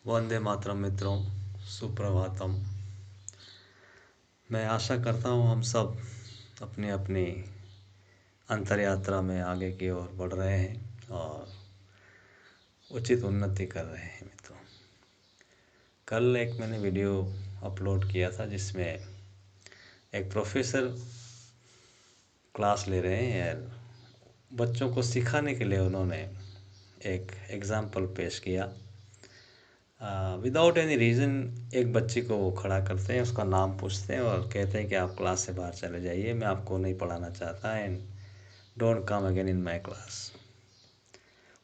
वंदे मातरम मित्रों, सुप्रभातम। मैं आशा करता हूँ हम सब अपनी अपनी अंतर यात्रा में आगे की ओर बढ़ रहे हैं और उचित उन्नति कर रहे हैं मित्रों। कल एक मैंने वीडियो अपलोड किया था जिसमें एक प्रोफेसर क्लास ले रहे हैं और बच्चों को सिखाने के लिए उन्होंने एक एग्ज़ाम्पल पेश किया। विदाउट एनी रीज़न एक बच्ची को वो खड़ा करते हैं, उसका नाम पूछते हैं और कहते हैं कि आप क्लास से बाहर चले जाइए, मैं आपको नहीं पढ़ाना चाहता and don't come again in my class.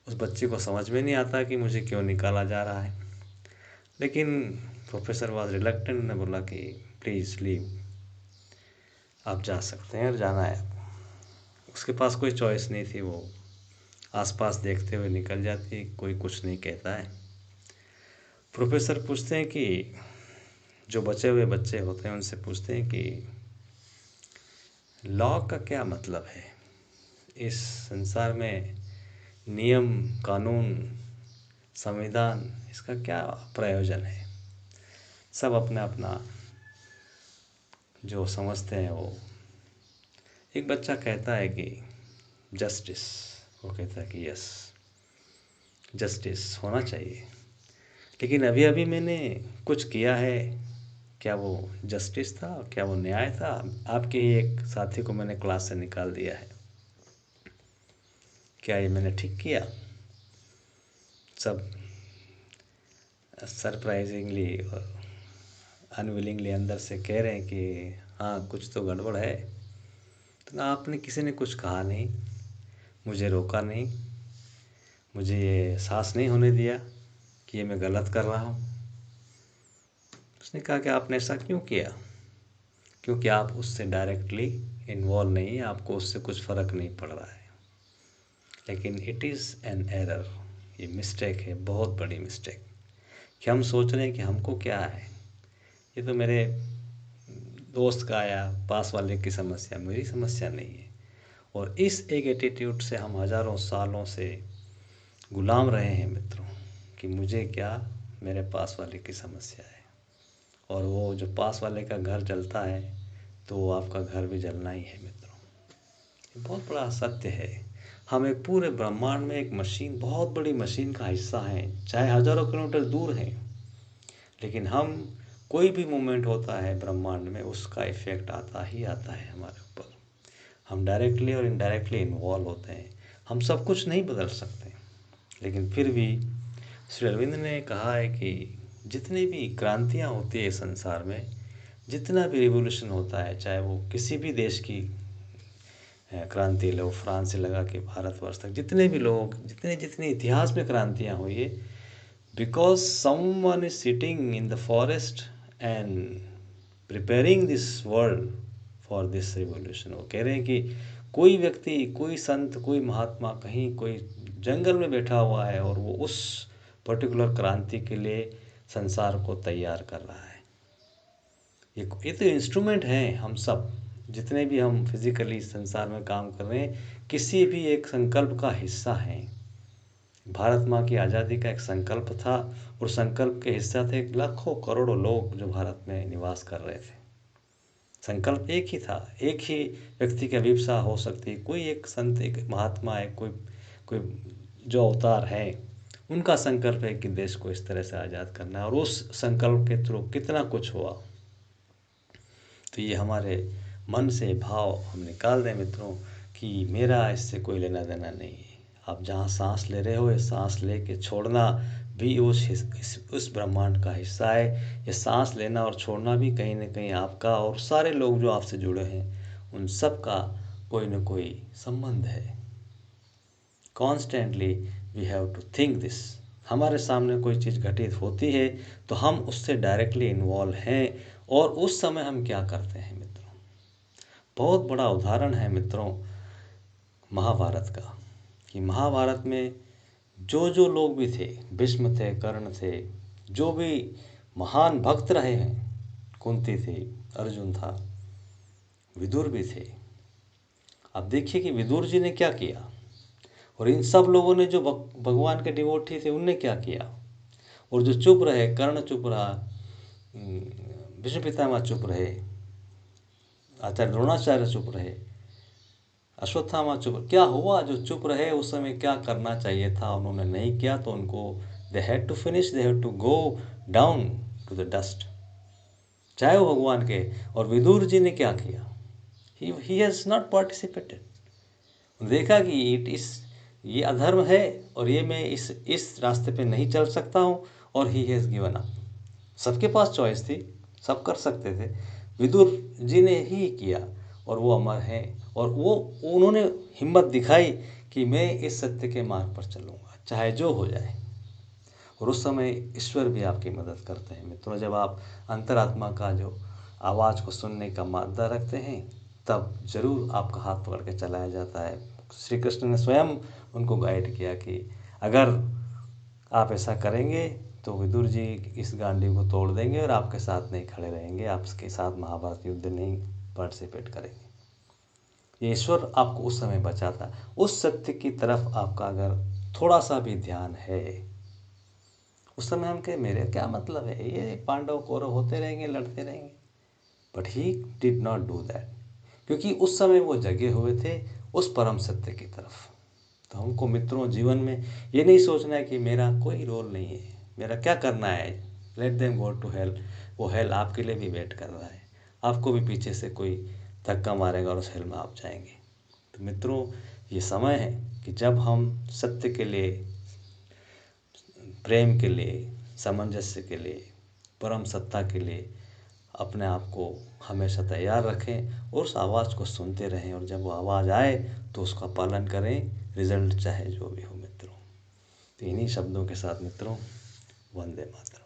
उस बच्ची को समझ में नहीं आता कि मुझे क्यों निकाला जा रहा है, लेकिन प्रोफेसर वाज रिलक्टेंट ने बोला कि प्लीज़ लीव, आप जा सकते हैं और जाना है। उसके पास कोई चॉइस नहीं थी, वो आसपास देखते हुए निकल जाती, कोई कुछ नहीं कहता है। प्रोफेसर पूछते हैं कि जो बचे हुए बच्चे होते हैं उनसे पूछते हैं कि लॉ का क्या मतलब है, इस संसार में नियम कानून संविधान इसका क्या प्रयोजन है। सब अपना अपना जो समझते हैं वो। एक बच्चा कहता है कि जस्टिस, वो कहता है कि यस, जस्टिस होना चाहिए, लेकिन अभी अभी मैंने कुछ किया है, क्या वो जस्टिस था, क्या वो न्याय था? आपके ही एक साथी को मैंने क्लास से निकाल दिया है, क्या ये मैंने ठीक किया? सब सरप्राइजिंगली और अनविलिंगली अंदर से कह रहे हैं कि हाँ कुछ तो गड़बड़ है। तो आपने किसी ने कुछ कहा नहीं, मुझे रोका नहीं, मुझे ये एहसास नहीं होने दिया कि ये मैं गलत कर रहा हूँ। उसने कहा कि आपने ऐसा क्यों किया? क्योंकि आप उससे डायरेक्टली इन्वॉल्व नहीं हैं, आपको उससे कुछ फ़र्क नहीं पड़ रहा है। लेकिन इट इज़ एन एरर, ये मिस्टेक है, बहुत बड़ी मिस्टेक, कि हम सोच रहे हैं कि हमको क्या है, ये तो मेरे दोस्त का या पास वाले की समस्या, मेरी समस्या नहीं है। और इस एक एटीट्यूड से हम हज़ारों सालों से गुलाम रहे हैं मित्रों, कि मुझे क्या, मेरे पास वाले की समस्या है। और वो जो पास वाले का घर जलता है तो वो आपका घर भी जलना ही है मित्रों। ये बहुत बड़ा सत्य है। हम एक पूरे ब्रह्मांड में एक मशीन, बहुत बड़ी मशीन का हिस्सा हैं, चाहे हज़ारों किलोमीटर दूर हैं, लेकिन हम, कोई भी मूवमेंट होता है ब्रह्मांड में उसका इफ़ेक्ट आता ही आता है हमारे ऊपर। हम डायरेक्टली और इनडायरेक्टली इन्वॉल्व होते हैं। हम सब कुछ नहीं बदल सकते, लेकिन फिर भी श्री अरविंद ने कहा है कि जितनी भी क्रांतियाँ होती है संसार में, जितना भी रिवोल्यूशन होता है, चाहे वो किसी भी देश की क्रांति लो, फ्रांस से लगा के भारतवर्ष तक, जितने भी लोग, जितने जितने इतिहास में क्रांतियाँ हुई है, because someone is sitting in the forest and preparing this world for this revolution. वो कह रहे हैं कि कोई व्यक्ति, कोई संत, कोई महात्मा कहीं कोई जंगल में बैठा हुआ है और वो उस पर्टिकुलर क्रांति के लिए संसार को तैयार कर रहा है। ये तो इंस्ट्रूमेंट हैं, हम सब जितने भी हम फिजिकली संसार में काम कर रहे हैं, किसी भी एक संकल्प का हिस्सा हैं। भारत माँ की आज़ादी का एक संकल्प था और संकल्प के हिस्सा थे लाखों करोड़ों लोग जो भारत में निवास कर रहे थे। संकल्प एक ही था, एक ही व्यक्ति की अभिप्सा हो सकती है, कोई एक संत, एक महात्मा है, कोई कोई जो अवतार है, उनका संकल्प है कि देश को इस तरह से आज़ाद करना है, और उस संकल्प के थ्रू कितना कुछ हुआ। तो ये हमारे मन से भाव हम निकाल दें मित्रों कि मेरा इससे कोई लेना देना नहीं है। आप जहाँ सांस ले रहे हो, ये सांस ले के छोड़ना भी उस ब्रह्मांड का हिस्सा है। ये सांस लेना और छोड़ना भी कहीं ना कहीं आपका और सारे लोग जो आपसे जुड़े हैं उन सब का कोई न कोई संबंध है। Constantly we have to think this. हमारे सामने कोई चीज़ घटित होती है तो हम उससे डायरेक्टली इन्वॉल्व हैं, और उस समय हम क्या करते हैं मित्रों। बहुत बड़ा उदाहरण है मित्रों महाभारत का, कि महाभारत में जो जो लोग भी थे, भीष्म थे, कर्ण थे, जो भी महान भक्त रहे हैं, कुंती थी, अर्जुन था, विदुर भी थे। अब देखिए कि विदुर जी ने क्या किया, और इन सब लोगों ने जो भगवान के डिवोटी थे उनने क्या किया। और जो चुप रहे, कर्ण चुप रहा, भीष्म पितामह चुप रहे, आचार्य द्रोणाचार्य चुप रहे, अश्वत्थामा चुप, क्या हुआ? जो चुप रहे उस समय क्या करना चाहिए था उन्होंने नहीं किया, तो उनको they had to finish, they had to go down to the dust. चाहे वो भगवान के। और विदुर जी ने क्या किया? He has not participated. देखा कि इट इस ये अधर्म है और ये मैं इस रास्ते पे नहीं चल सकता हूँ, और ही हैज़ गिवन अप। सबके पास चॉइस थी, सब कर सकते थे, विदुर जी ने ही किया और वो अमर हैं। और वो उन्होंने हिम्मत दिखाई कि मैं इस सत्य के मार्ग पर चलूँगा, चाहे जो हो जाए। और उस समय ईश्वर भी आपकी मदद करते हैं मित्रों। जब आप अंतरात्मा का जो आवाज़ को सुनने का मादा रखते हैं, तब जरूर आपका हाथ पकड़ के चलाया जाता है। श्री कृष्ण ने स्वयं उनको गाइड किया कि अगर आप ऐसा करेंगे तो विदुर जी इस गांडी को तोड़ देंगे और आपके साथ नहीं खड़े रहेंगे, आपके साथ महाभारत युद्ध नहीं पार्टिसिपेट करेंगे। ये ईश्वर आपको उस समय बचाता। उस सत्य की तरफ आपका अगर थोड़ा सा भी ध्यान है, उस समय हम कहे मेरे क्या मतलब है, ये पांडव कौरव होते रहेंगे, लड़ते रहेंगे। But he did not do that, क्योंकि उस समय वो जगे हुए थे उस परम सत्य की तरफ। तो हमको मित्रों जीवन में ये नहीं सोचना है कि मेरा कोई रोल नहीं है, मेरा क्या करना है, let them go to hell. वो हेल आपके लिए भी वेट कर रहा है, आपको भी पीछे से कोई धक्का मारेगा और उस हेल में आप जाएंगे। तो मित्रों, ये समय है कि जब हम सत्य के लिए, प्रेम के लिए, सामंजस्य के लिए, परम सत्ता के लिए अपने आप को हमेशा तैयार रखें और उस आवाज़ को सुनते रहें। और जब वो आवाज़ आए तो उसका पालन करें, रिजल्ट चाहे जो भी हो मित्रों। तो इन्हीं शब्दों के साथ मित्रों, वंदे मातरम।